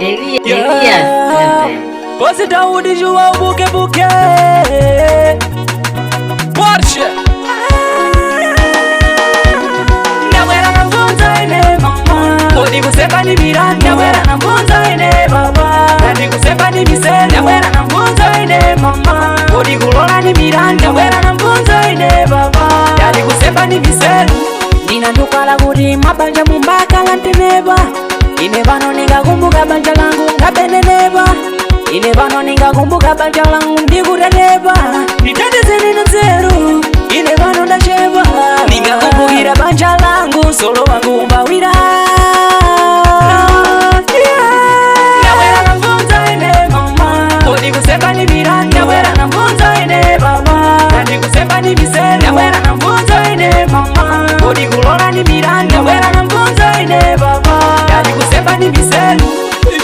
Elias Você tá onde João buque Porsche Nyawera na mvunza ine mama Kodi kusepa ni mirani Nyawera na mvunza ine baba Kodi kusepa ni miseli Nyawera na mvunza ine mama Kodi kulola ni mirani Nyawera na mvunza ine baba Kodi kusepa ni miseli Nina ndukala kuri mabanja mumbaka lanteneba Ine vano ningakumbuka banja langu ngabeneneba Ine vano ningakumbuka banja langu ndikuteneba Nitatize nina nzeru Ine vano ndacheba Ningakumbukira banja langu solo wangu umbawira Nyawera na mvunza ine mama Kodi kusepa ni mirani Nyawera na mvunza ine baba Kodi kusepa ni miseri Nyawera na mvunza ine mama Kodi kulola ni mirani Nyawera na mvunza ine baba Kodi kusepa ni miseri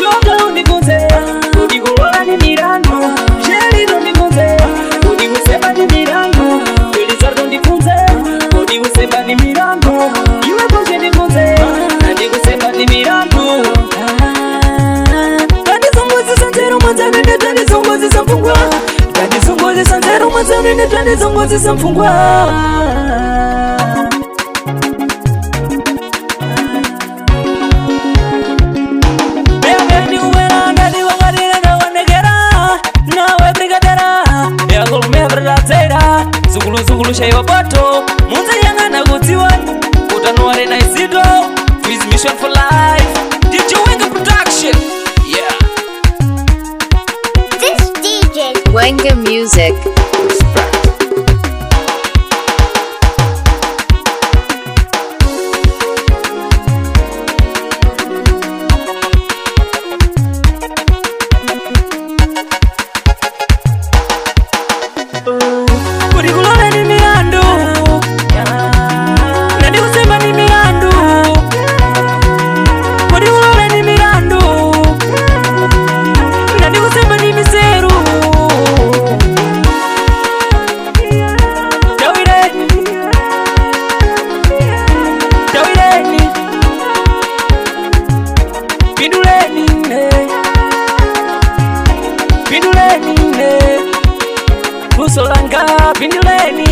Joga unikunzea Kodi kulola ni mirani Sheli unikunzea Kodi kusepa ni mirani Elizardo unikunzea Kodi kusepa ni mirani Iwe poshe unikunzea Kodi kusepa ni mirani Kandizongozi sanzero mwanzanende Kandizongozi sanfungwa Kandizongozi sanzero mwanzanende Kandizongozi sanfungwa Zugulu shaiwa bato Munza yanga na gutiwa Utanuare na isido Freeze mission for life DJ Wenga production Yeah This DJ Wenga Music. Kodi kulola ni mirandu Nandi kusemba ni mirandu Kodi kulola ni mirandu Nandi kusemba ni miseru Dawireni Dawireni Pinduleni Pinduleni Usolanga pinduleni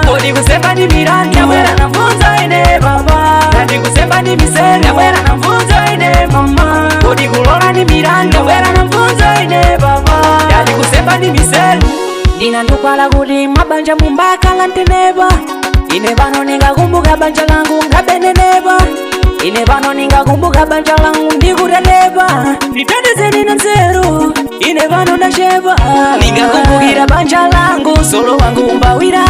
Kodi kusepa ni mirani Nyawera na mvunza ine baba Kodi kusepa ni miseri Nyawera na mvunza ine mama Kodi kulola ni mirani Nyawera na mvunza ine baba Kodi kusepa ni miseri Nina ndukala kuri mabanja mumbaka lanteneba Ine vano ningakumbuka banja langu ngabeneneba Ine vano ningakumbuka banja langu ndikuteneba Nitatize nina nzeru Ine vano ndacheba Ningakumbukira banja langu solo wangu umbawira